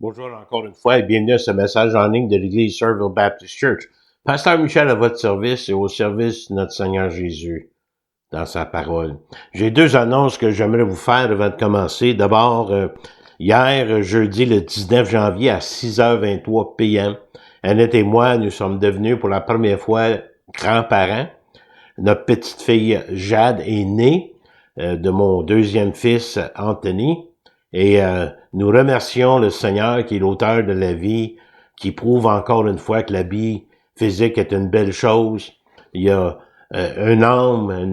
Bonjour encore une fois et bienvenue à ce message en ligne de l'Église Sherville Baptist Church. Pasteur Michel à votre service et au service de notre Seigneur Jésus dans sa parole. J'ai deux annonces que j'aimerais vous faire avant de commencer. D'abord, hier, jeudi le 19 janvier à 6h23 p.m., Annette et moi, nous sommes devenus pour la première fois grands-parents. Notre petite fille Jade est née de mon deuxième fils Anthony. Et nous remercions le Seigneur qui est l'auteur de la vie, qui prouve encore une fois que la vie physique est une belle chose. Il y a une âme, une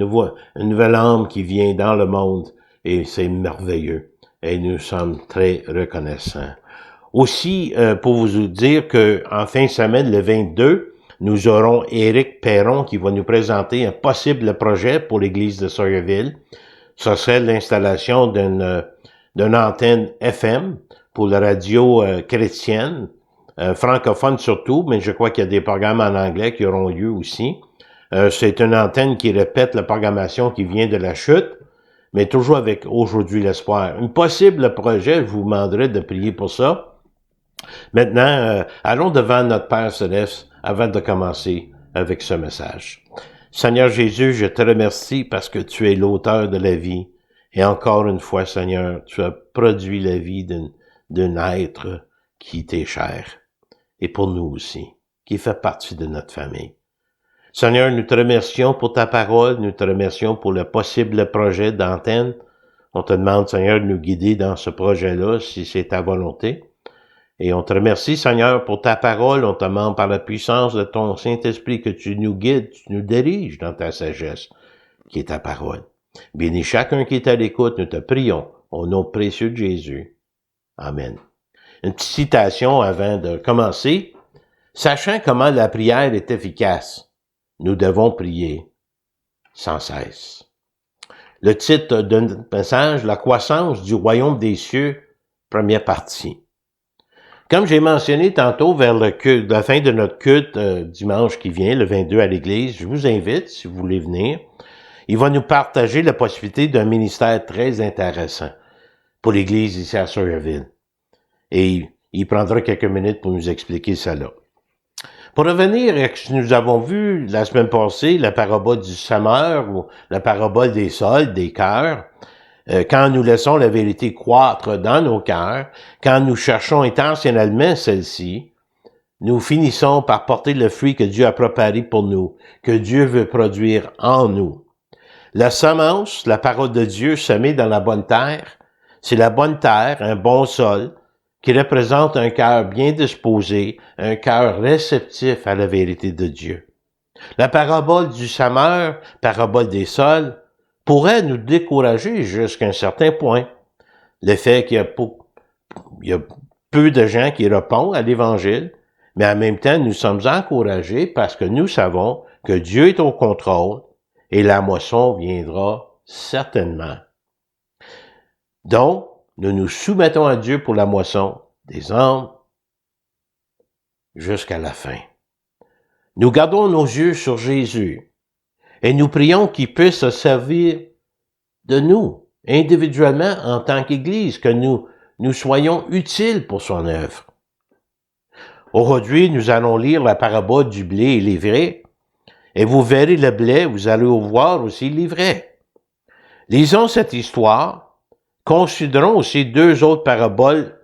nouvelle âme qui vient dans le monde et c'est merveilleux. Et nous sommes très reconnaissants. Aussi, pour vous dire que en fin de semaine, le 22, nous aurons Éric Perron qui va nous présenter un possible projet pour l'église de Sawyerville. Ce serait l'installation d'une antenne FM pour la radio chrétienne, francophone surtout, mais je crois qu'il y a des programmes en anglais qui auront lieu aussi. C'est une antenne qui répète la programmation qui vient de la chute, mais toujours avec aujourd'hui l'espoir. Un possible projet, je vous demanderai de prier pour ça. Maintenant, allons devant notre Père Céleste avant de commencer avec ce message. Seigneur Jésus, je te remercie parce que tu es l'auteur de la vie. Et encore une fois, Seigneur, tu as produit la vie d'un être qui t'est cher. Et pour nous aussi, qui fait partie de notre famille. Seigneur, nous te remercions pour ta parole, nous te remercions pour le possible projet d'antenne. On te demande, Seigneur, de nous guider dans ce projet-là, si c'est ta volonté. Et on te remercie, Seigneur, pour ta parole. On te demande par la puissance de ton Saint-Esprit que tu nous guides, tu nous diriges dans ta sagesse, qui est ta parole. Bénis chacun qui est à l'écoute, nous te prions, au nom précieux de Jésus. Amen. Une petite citation avant de commencer. Sachant comment la prière est efficace, nous devons prier sans cesse. Le titre de notre message, la croissance du royaume des cieux, première partie. Comme j'ai mentionné tantôt vers la fin de notre culte dimanche qui vient, le 22 à l'église, je vous invite, si vous voulez venir, il va nous partager la possibilité d'un ministère très intéressant pour l'église ici à Sawyerville. Et il prendra quelques minutes pour nous expliquer cela. Pour revenir à ce que nous avons vu la semaine passée, la parabole du semeur ou la parabole des sols, des cœurs, quand nous laissons la vérité croître dans nos cœurs, quand nous cherchons intentionnellement celle-ci, nous finissons par porter le fruit que Dieu a préparé pour nous, que Dieu veut produire en nous. La semence, la parole de Dieu semée dans la bonne terre, c'est la bonne terre, un bon sol, qui représente un cœur bien disposé, un cœur réceptif à la vérité de Dieu. La parabole du semeur, parabole des sols, pourrait nous décourager jusqu'à un certain point. Le fait qu'il y a peu de gens qui répondent à l'Évangile, mais en même temps, nous sommes encouragés parce que nous savons que Dieu est au contrôle et la moisson viendra certainement. Donc, nous nous soumettons à Dieu pour la moisson des âmes jusqu'à la fin. Nous gardons nos yeux sur Jésus et nous prions qu'il puisse se servir de nous, individuellement en tant qu'Église, que nous soyons utiles pour son œuvre. Aujourd'hui, nous allons lire la parabole du blé et l'ivraie, et vous verrez le blé, vous allez voir aussi l'ivraie. Lisons cette histoire, considérons aussi deux autres paraboles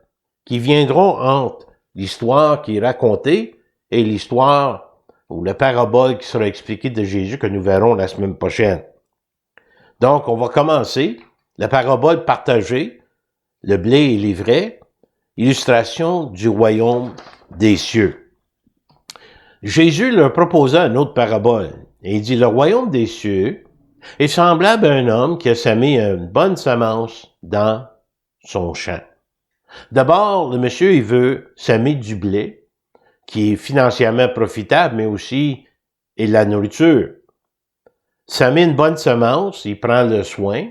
qui viendront entre l'histoire qui est racontée et l'histoire ou la parabole qui sera expliquée de Jésus que nous verrons la semaine prochaine. Donc, on va commencer. La parabole partagée, le blé et l'ivraie, illustration du royaume des cieux. Jésus leur proposa une autre parabole. Et il dit, le royaume des cieux est semblable à un homme qui a semé une bonne semence dans son champ. D'abord, le monsieur, il veut semer du blé, qui est financièrement profitable, mais aussi est la nourriture. Semer une bonne semence, il prend le soin,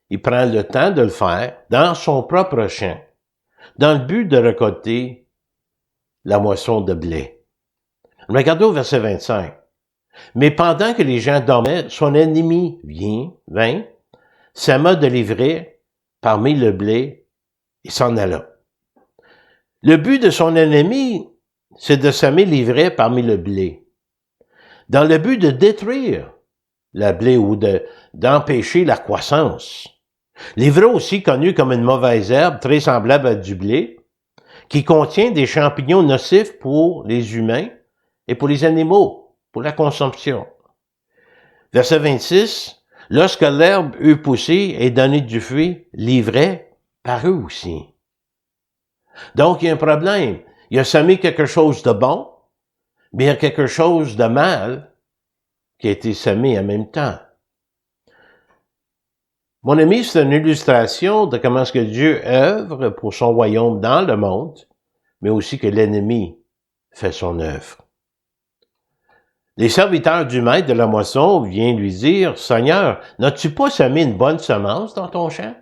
il prend le temps de le faire dans son propre champ, dans le but de récolter la moisson de blé. Regardez au verset 25. Mais pendant que les gens dormaient, son ennemi vint, sema de l'ivraie parmi le blé et s'en alla. Le but de son ennemi, c'est de semer l'ivraie parmi le blé, dans le but de détruire le blé ou d'empêcher la croissance. L'ivraie aussi connu comme une mauvaise herbe très semblable à du blé, qui contient des champignons nocifs pour les humains et pour les animaux, pour la consommation. Verset 26, « Lorsque l'herbe eut poussé et donné du fruit, l'ivraie parut aussi. » Donc, il y a un problème. Il a semé quelque chose de bon, mais il y a quelque chose de mal qui a été semé en même temps. Mon ami, c'est une illustration de comment est-ce que Dieu œuvre pour son royaume dans le monde, mais aussi que l'ennemi fait son œuvre. Les serviteurs du maître de la moisson viennent lui dire, « Seigneur, n'as-tu pas semé une bonne semence dans ton champ?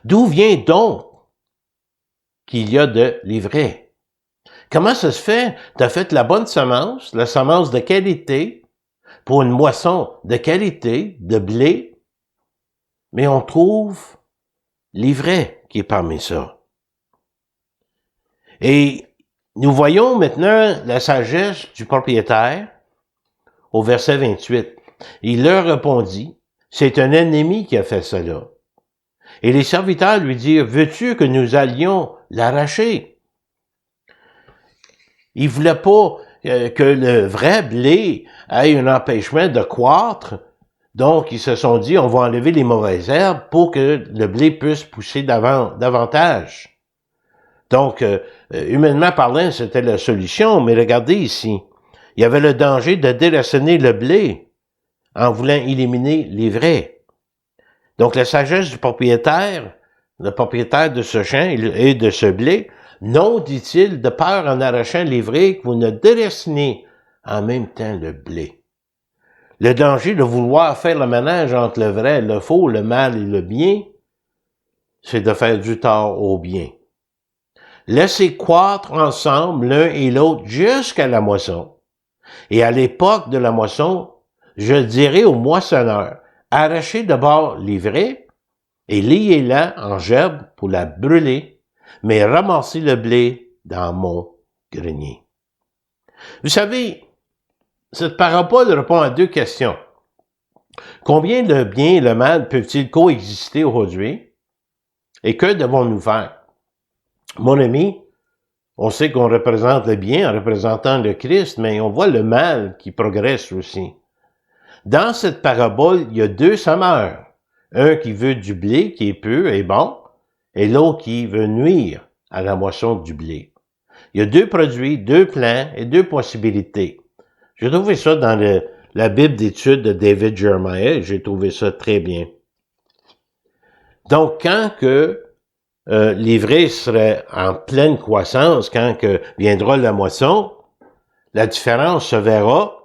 D'où vient donc qu'il y a de l'ivraie? Comment ça se fait? Tu as fait la bonne semence, la semence de qualité, pour une moisson de qualité, de blé, mais on trouve l'ivraie qui est parmi ça. » Et nous voyons maintenant la sagesse du propriétaire au verset 28. Il leur répondit, « C'est un ennemi qui a fait cela. » Et les serviteurs lui dirent, « Veux-tu que nous allions l'arracher? » Ils voulaient pas que le vrai blé ait un empêchement de croître. Donc, ils se sont dit, on va enlever les mauvaises herbes pour que le blé puisse pousser davantage. Donc, humainement parlant, c'était la solution, mais regardez ici. Il y avait le danger de déraciner le blé en voulant éliminer l'ivraie. Donc, la sagesse du propriétaire, le propriétaire de ce champ et de ce blé, non, dit-il, de peur en arrachant l'ivraie que vous ne déracinez en même temps le blé. Le danger de vouloir faire le ménage entre le vrai, le faux, le mal et le bien, c'est de faire du tort au bien. Laissez croître ensemble l'un et l'autre jusqu'à la moisson. Et à l'époque de la moisson, je dirai au moissonneur, arrachez d'abord l'ivraie et liez-la en gerbe pour la brûler, mais ramassez le blé dans mon grenier. Vous savez, cette parabole répond à deux questions. Combien le bien et le mal peuvent-ils coexister aujourd'hui? Et que devons-nous faire? Mon ami, on sait qu'on représente le bien en représentant le Christ, mais on voit le mal qui progresse aussi. Dans cette parabole, il y a deux semeurs. Un qui veut du blé qui est pur et bon, et l'autre qui veut nuire à la moisson du blé. Il y a deux produits, deux plans et deux possibilités. J'ai trouvé ça dans la Bible d'études de David Jeremiah, j'ai trouvé ça très bien. Donc, quand que l'ivraie serait en pleine croissance, quand que viendra la moisson, la différence se verra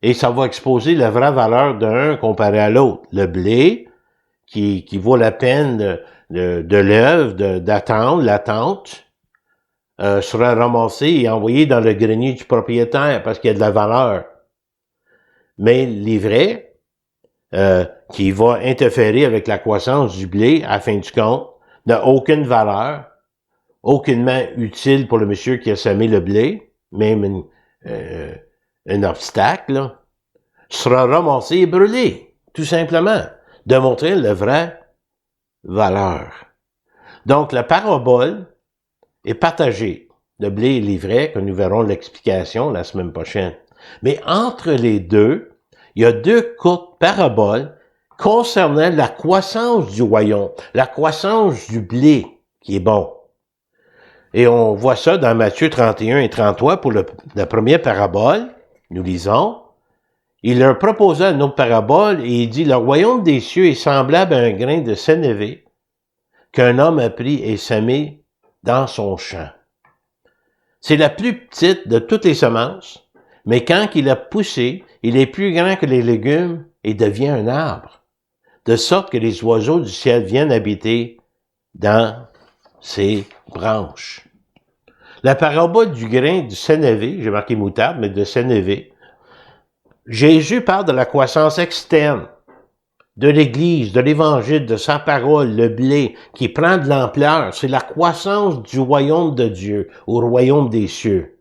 et ça va exposer la vraie valeur d'un comparé à l'autre. Le blé, qui vaut la peine de l'œuvre, d'attendre, l'attente, sera ramassé et envoyé dans le grenier du propriétaire parce qu'il y a de la valeur. Mais l'ivraie, qui va interférer avec la croissance du blé, à la fin du compte, n'a aucune valeur, aucunement utile pour le monsieur qui a semé le blé, même un obstacle, là, sera ramassé et brûlé, tout simplement, de montrer la vraie valeur. Donc, la parabole est partagée, le blé et l'ivraie, que nous verrons l'explication la semaine prochaine. Mais entre les deux, il y a deux courtes paraboles concernant la croissance du royaume, la croissance du blé qui est bon. Et on voit ça dans Matthieu 31 et 33 pour la première parabole. Nous lisons. Il leur proposa une autre parabole et il dit, « Le royaume des cieux est semblable à un grain de sénévé qu'un homme a pris et semé dans son champ. C'est la plus petite de toutes les semences, mais quand il a poussé, il est plus grand que les légumes et devient un arbre, de sorte que les oiseaux du ciel viennent habiter dans ses branches. » La parabole du grain du sénévé, j'ai marqué moutarde, mais de sénévé, Jésus parle de la croissance externe de l'Église, de l'Évangile, de sa parole, le blé, qui prend de l'ampleur, c'est la croissance du royaume de Dieu, au royaume des cieux.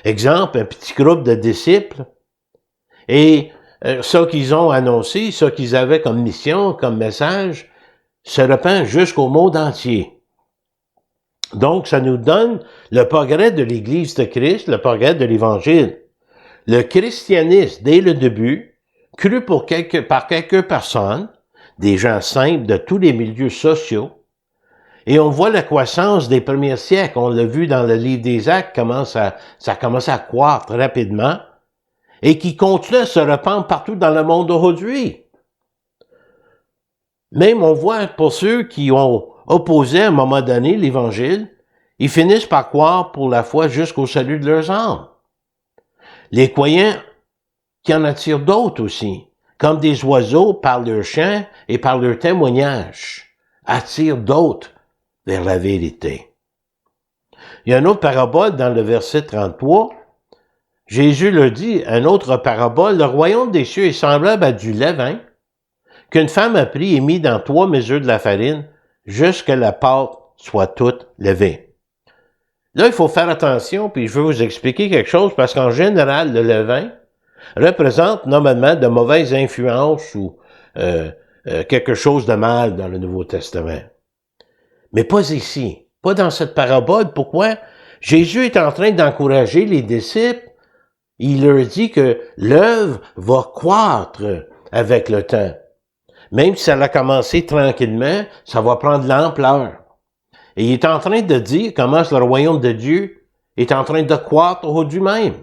Exemple, un petit groupe de disciples, et ça qu'ils ont annoncé, ça qu'ils avaient comme mission, comme message, se répand jusqu'au monde entier. Donc, ça nous donne le progrès de l'Église de Christ, le progrès de l'Évangile. Le christianisme, dès le début, cru par quelques personnes, des gens simples de tous les milieux sociaux, et on voit la croissance des premiers siècles. On l'a vu dans le livre des Actes, ça commence à croître rapidement, et qui continue à se répandre partout dans le monde aujourd'hui. Même on voit pour ceux qui ont opposé à un moment donné l'Évangile, ils finissent par croire pour la foi jusqu'au salut de leurs âmes. Les croyants qui en attirent d'autres aussi, comme des oiseaux par leur chant et par leur témoignage, attirent d'autres vers la vérité. Il y a une autre parabole dans le verset 33. Jésus leur dit, une autre parabole, le royaume des cieux est semblable à du levain qu'une femme a pris et mis dans 3 mesures de la farine jusqu'à la pâte soit toute levée. Là, il faut faire attention, puis je veux vous expliquer quelque chose, parce qu'en général, le levain représente normalement de mauvaises influences ou quelque chose de mal dans le Nouveau Testament. Mais pas ici, pas dans cette parabole. Pourquoi? Jésus est en train d'encourager les disciples. Il leur dit que l'œuvre va croître avec le temps. Même si ça a commencé tranquillement, ça va prendre l'ampleur. Et il est en train de dire comment le royaume de Dieu est en train de croître aujourd'hui même.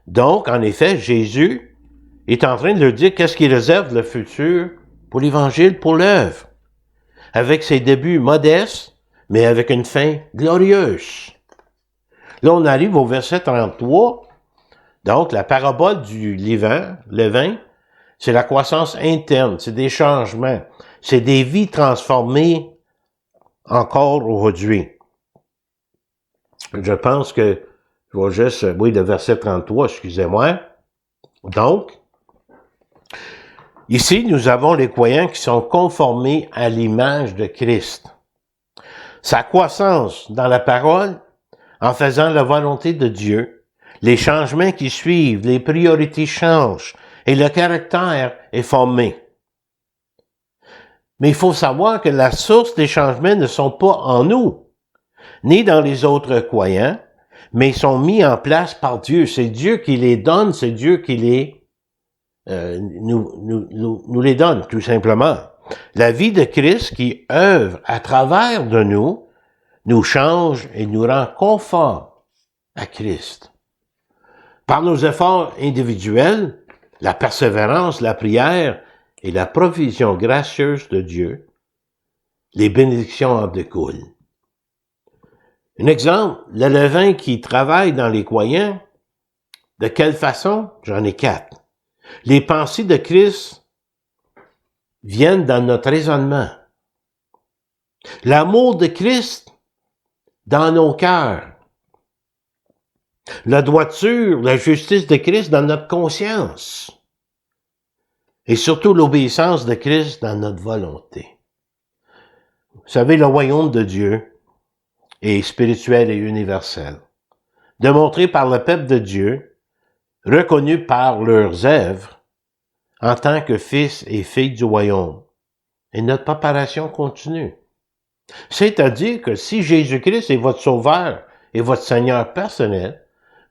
Donc, en effet, Jésus est en train de leur dire qu'est-ce qu'il réserve le futur pour l'Évangile, pour l'œuvre. Avec ses débuts modestes, mais avec une fin glorieuse. Là, on arrive au verset 33. Donc, la parabole du levain, c'est la croissance interne, c'est des changements, c'est des vies transformées encore aujourd'hui. Je pense que, je vais juste, le verset 33, excusez-moi. Donc, ici, nous avons les croyants qui sont conformés à l'image de Christ. Sa croissance dans la parole, en faisant la volonté de Dieu, les changements qui suivent, les priorités changent et le caractère est formé. Mais il faut savoir que la source des changements ne sont pas en nous, ni dans les autres croyants, mais sont mis en place par Dieu. C'est Dieu qui les donne, c'est Dieu qui nous les donne, tout simplement. La vie de Christ qui œuvre à travers de nous change et nous rend conformes à Christ. Par nos efforts individuels, la persévérance, la prière et la provision gracieuse de Dieu, les bénédictions en découlent. Un exemple, le levain qui travaille dans les croyants, de quelle façon? J'en ai 4. Les pensées de Christ viennent dans notre raisonnement. L'amour de Christ dans nos cœurs. La droiture, la justice de Christ dans notre conscience. Et surtout l'obéissance de Christ dans notre volonté. Vous savez, le royaume de Dieu est spirituel et universel. Démontré par le peuple de Dieu, reconnu par leurs œuvres, en tant que fils et filles du royaume. Et notre préparation continue. C'est-à-dire que si Jésus-Christ est votre sauveur et votre Seigneur personnel,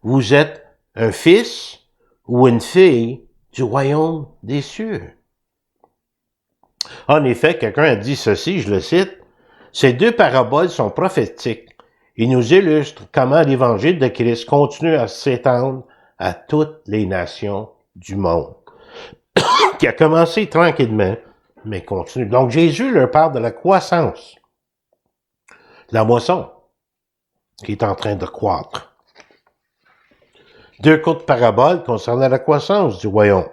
vous êtes un fils ou une fille du royaume des cieux. En effet, quelqu'un a dit ceci, je le cite, « Ces 2 paraboles sont prophétiques. Ils nous illustrent comment l'évangile de Christ continue à s'étendre à toutes les nations du monde. » Qui a commencé tranquillement, mais continue. Donc Jésus leur parle de la croissance, la moisson, qui est en train de croître. 2 courtes paraboles concernant la croissance du royaume.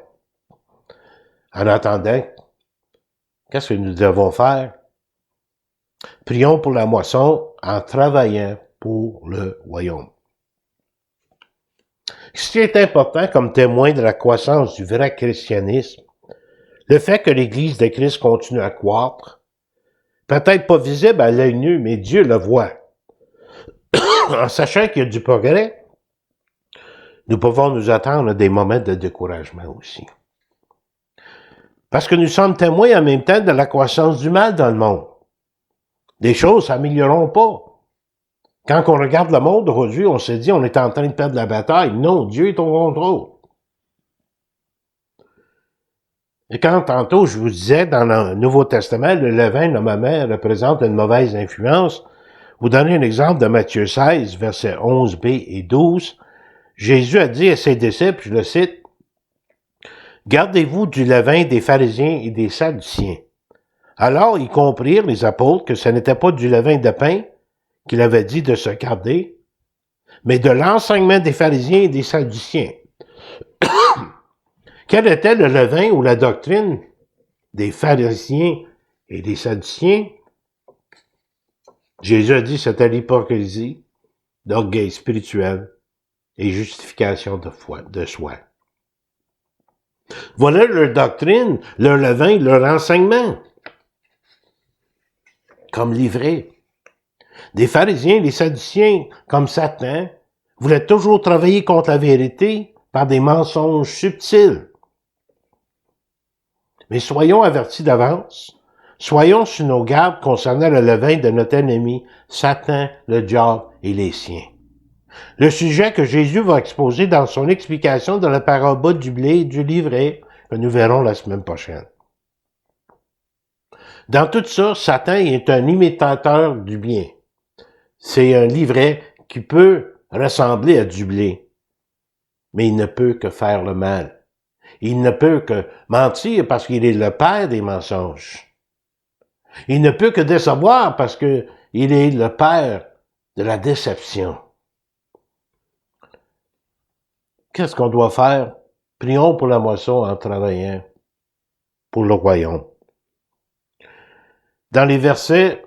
En attendant, qu'est-ce que nous devons faire? Prions pour la moisson en travaillant pour le royaume. Ce qui est important comme témoin de la croissance du vrai christianisme, Le fait que l'Église de Christ continue à croître, peut-être pas visible à l'œil nu, mais Dieu le voit. En sachant qu'il y a du progrès, nous pouvons nous attendre à des moments de découragement aussi. Parce que nous sommes témoins en même temps de la croissance du mal dans le monde. Les choses s'amélioreront pas. Quand on regarde le monde aujourd'hui, on se dit on est en train de perdre la bataille. Non, Dieu est au contrôle. Et quand tantôt je vous disais dans le Nouveau Testament, le levain de ma mère représente une mauvaise influence, vous donnez un exemple de Matthieu 16, versets 11b et 12. Jésus a dit à ses disciples, je le cite, « Gardez-vous du levain des pharisiens et des sadduciens. » Alors ils comprirent, les apôtres, que ce n'était pas du levain de pain qu'il avait dit de se garder, mais de l'enseignement des pharisiens et des sadduciens. Quel était le levain ou la doctrine des pharisiens et des sadduciens? Jésus a dit que c'était l'hypocrisie, d'orgueil spirituel et justification de soi. Voilà leur doctrine, leur levain, leur enseignement. Comme livré. Des pharisiens et des sadduciens, comme Satan, voulaient toujours travailler contre la vérité par des mensonges subtils. Mais soyons avertis d'avance. Soyons sur nos gardes concernant le levain de notre ennemi, Satan, le diable et les siens. Le sujet que Jésus va exposer dans son explication de la parabole du blé et du livret, que nous verrons la semaine prochaine. Dans tout ça, Satan est un imitateur du bien. C'est un livret qui peut ressembler à du blé, mais il ne peut que faire le mal. Il ne peut que mentir parce qu'il est le père des mensonges. Il ne peut que décevoir parce qu'il est le père de la déception. Qu'est-ce qu'on doit faire? Prions pour la moisson en travaillant pour le royaume. Dans les versets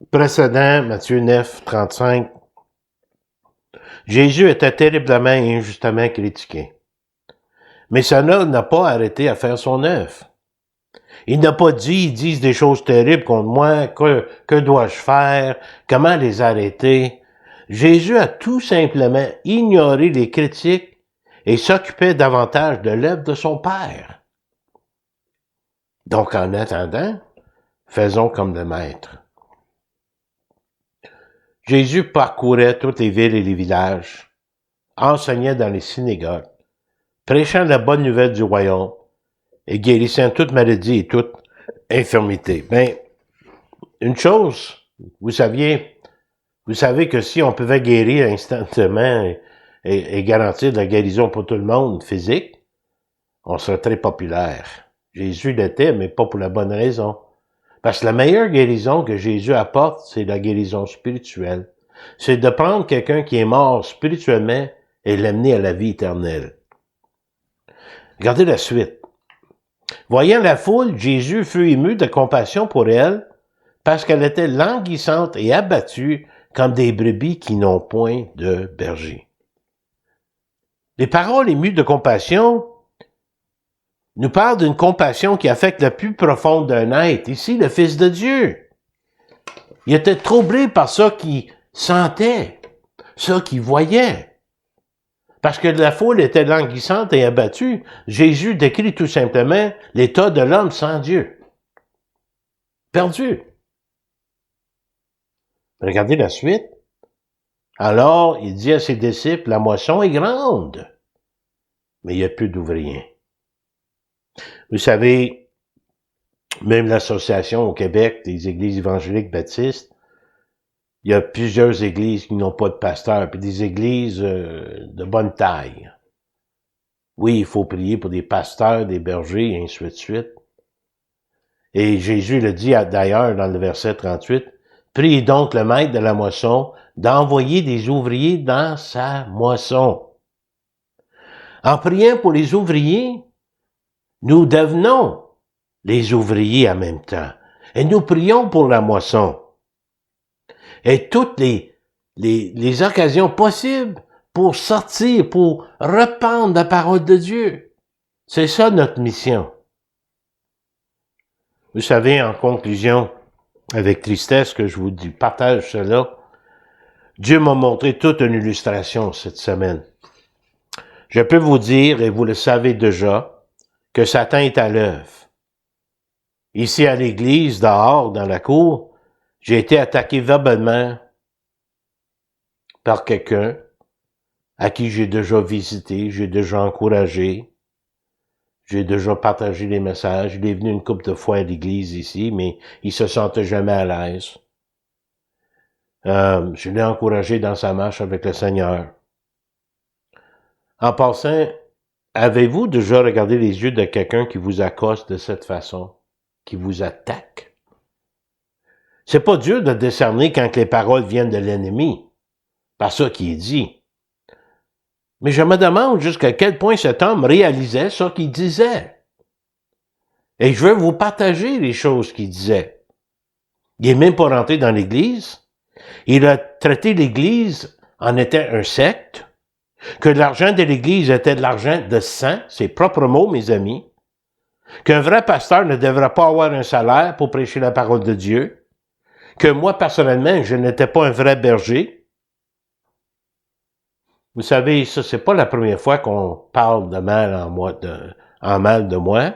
précédents, Matthieu 9, 35, Jésus était terriblement et injustement critiqué. Mais cela n'a pas arrêté à faire son œuvre. Il n'a pas dit, ils disent des choses terribles contre moi, que dois-je faire, comment les arrêter? Jésus a tout simplement ignoré les critiques et s'occupait davantage de l'œuvre de son Père. Donc, en attendant, faisons comme le Maître. Jésus parcourait toutes les villes et les villages, enseignait dans les synagogues, prêchant la bonne nouvelle du royaume et guérissant toute maladie et toute infirmité. Ben, une chose, vous savez que si on pouvait guérir instantanément et garantir de la guérison pour tout le monde physique, on serait très populaire. Jésus l'était, mais pas pour la bonne raison. Parce que la meilleure guérison que Jésus apporte, c'est la guérison spirituelle. C'est de prendre quelqu'un qui est mort spirituellement et l'amener à la vie éternelle. Regardez la suite. Voyant la foule, Jésus fut ému de compassion pour elle, parce qu'elle était languissante et abattue comme des brebis qui n'ont point de berger. Les paroles émues de compassion nous parlent d'une compassion qui affecte le plus profond d'un être, ici le Fils de Dieu. Il était troublé par ça qu'il sentait, ça qu'il voyait. Parce que la foule était languissante et abattue, Jésus décrit tout simplement l'état de l'homme sans Dieu. Perdu. Regardez la suite. Alors, il dit à ses disciples, la moisson est grande, mais il n'y a plus d'ouvriers. Vous savez, même l'association au Québec des églises évangéliques baptistes, il y a plusieurs églises qui n'ont pas de pasteur, puis des églises de bonne taille. Oui, il faut prier pour des pasteurs, des bergers, et ainsi de suite. Et Jésus le dit d'ailleurs dans le verset 38, « Priez donc le maître de la moisson d'envoyer des ouvriers dans sa moisson. » En priant pour les ouvriers, nous devenons les ouvriers en même temps. Et nous prions pour la moisson. Et toutes les occasions possibles pour sortir, pour répandre la parole de Dieu. C'est ça notre mission. Vous savez, en conclusion, avec tristesse que je vous dis, partage cela, Dieu m'a montré toute une illustration cette semaine. Je peux vous dire, et vous le savez déjà, que Satan est à l'œuvre. Ici à l'église, dehors, dans la cour, j'ai été attaqué verbalement par quelqu'un à qui j'ai déjà visité, j'ai déjà encouragé, j'ai déjà partagé les messages. Il est venu une couple de fois à l'église ici, mais il se sentait jamais à l'aise. Je l'ai encouragé dans sa marche avec le Seigneur. En passant, avez-vous déjà regardé les yeux de quelqu'un qui vous accoste de cette façon, qui vous attaque? C'est pas dur de décerner quand les paroles viennent de l'ennemi, par ça qui est dit. Mais je me demande jusqu'à quel point cet homme réalisait ce qu'il disait. Et je veux vous partager les choses qu'il disait. Il est même pas rentré dans l'Église. Il a traité l'Église en étant un secte, que l'argent de l'Église était de l'argent de sang, ses propres mots, mes amis, qu'un vrai pasteur ne devrait pas avoir un salaire pour prêcher la parole de Dieu, que moi, personnellement, je n'étais pas un vrai berger. Vous savez, ça, c'est pas la première fois qu'on parle de mal en mal de moi.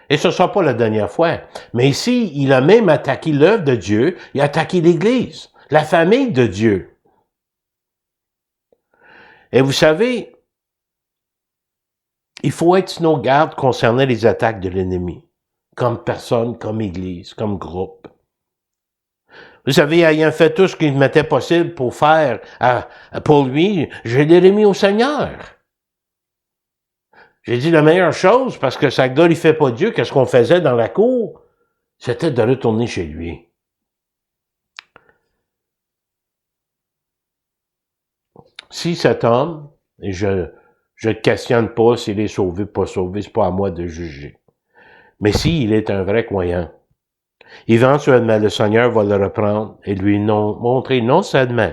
Et ce ne sera pas la dernière fois. Mais ici, il a même attaqué l'œuvre de Dieu, il a attaqué l'Église, la famille de Dieu. Et vous savez, il faut être sur nos gardes concernant les attaques de l'ennemi, comme personne, comme Église, comme groupe. Vous savez, ayant fait tout ce qu'il m'était possible pour faire pour lui, je l'ai remis au Seigneur. J'ai dit la meilleure chose, parce que ça glorifiait pas Dieu, qu'est-ce qu'on faisait dans la cour, c'était de retourner chez lui. Si cet homme, et je ne questionne pas s'il est sauvé ou pas sauvé, c'est pas à moi de juger. Mais s'il est un vrai croyant, éventuellement le Seigneur va le reprendre et lui montrer non seulement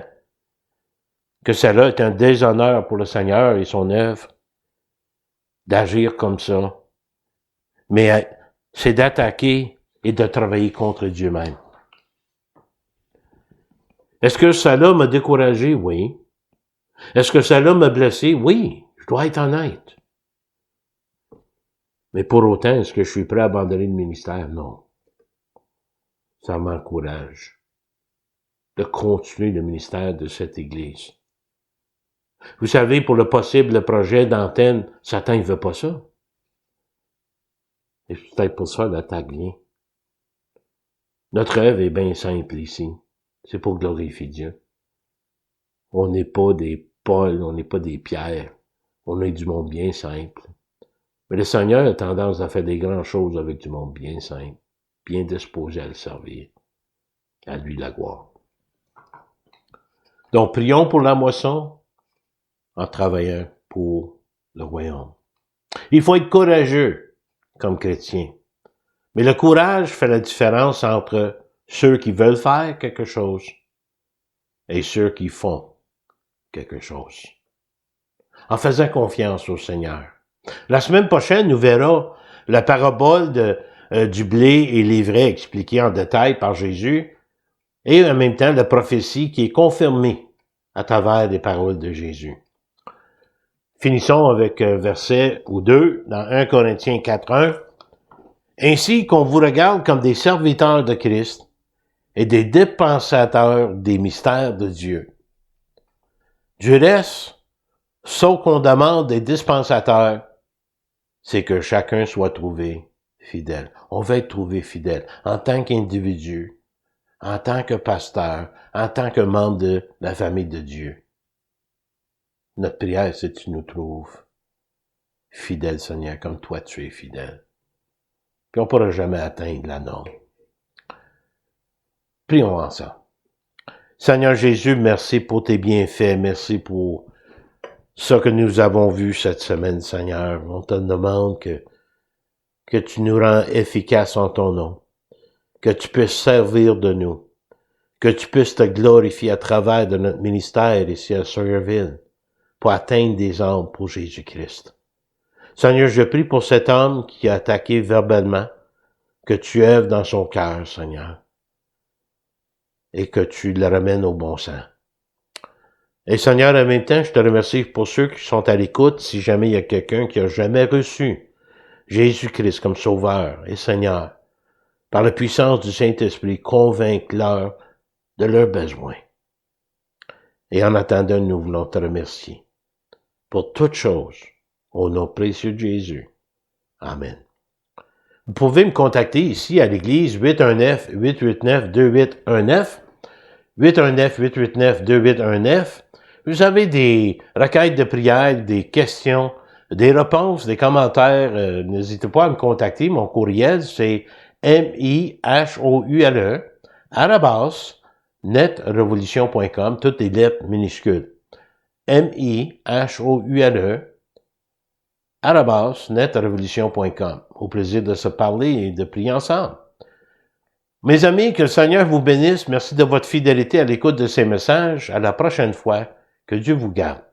que cela est un déshonneur pour le Seigneur et son œuvre, d'agir comme ça, mais c'est d'attaquer et de travailler contre Dieu même. Est-ce que cela m'a découragé? Oui. Est-ce que cela m'a blessé? Oui. Je dois être honnête. Mais pour autant, est-ce que je suis prêt à abandonner le ministère? Non. Ça m'encourage de continuer le ministère de cette Église. Vous savez, pour le possible projet d'antenne, Satan, il veut pas ça. Et c'est peut-être pour ça l'attaque vient. Notre œuvre est bien simple ici. C'est pour glorifier Dieu. On n'est pas des Paul, on n'est pas des Pierre. On est du monde bien simple. Mais le Seigneur a tendance à faire des grandes choses avec du monde bien simple, bien disposé à le servir. À lui la gloire. Donc, prions pour la moisson en travaillant pour le royaume. Il faut être courageux comme chrétien. Mais le courage fait la différence entre ceux qui veulent faire quelque chose et ceux qui font quelque chose. En faisant confiance au Seigneur. La semaine prochaine, nous verrons la parabole du blé et l'ivraie expliquée en détail par Jésus et en même temps la prophétie qui est confirmée à travers les paroles de Jésus. Finissons avec un verset ou deux dans 1 Corinthiens 4:1. Ainsi qu'on vous regarde comme des serviteurs de Christ et des dépensateurs des mystères de Dieu. Du reste, ce qu'on demande des dispensateurs, c'est que chacun soit trouvé fidèle. On va être trouvé fidèle en tant qu'individu, en tant que pasteur, en tant que membre de la famille de Dieu. Notre prière, c'est que tu nous trouves fidèles, Seigneur, comme toi tu es fidèle. Puis on ne pourra jamais atteindre la norme. Prions ensemble. Seigneur Jésus, merci pour tes bienfaits, merci pour ce que nous avons vu cette semaine, Seigneur. On te demande que tu nous rends efficaces en ton nom, que tu puisses servir de nous, que tu puisses te glorifier à travers de notre ministère ici à Sawyerville pour atteindre des âmes pour Jésus-Christ. Seigneur, je prie pour cet homme qui a attaqué verbalement, que tu œuvres dans son cœur, Seigneur, et que tu le ramènes au bon sens. Et Seigneur, en même temps, je te remercie pour ceux qui sont à l'écoute, si jamais il y a quelqu'un qui a jamais reçu Jésus-Christ comme Sauveur et Seigneur, par la puissance du Saint-Esprit, convainc-leur de leurs besoins. Et en attendant, nous voulons te remercier pour toutes choses, au nom précieux de Jésus. Amen. Vous pouvez me contacter ici à l'église 819-889-2819, 819-889-2819. Vous avez des requêtes de prière, des questions, des réponses, des commentaires. N'hésitez pas à me contacter. Mon courriel, c'est mihoule@netrevolution.com, toutes les lettres minuscules. mihoule@netrevolution.com. Au plaisir de se parler et de prier ensemble. Mes amis, que le Seigneur vous bénisse. Merci de votre fidélité à l'écoute de ces messages. À la prochaine fois. Que Dieu vous garde.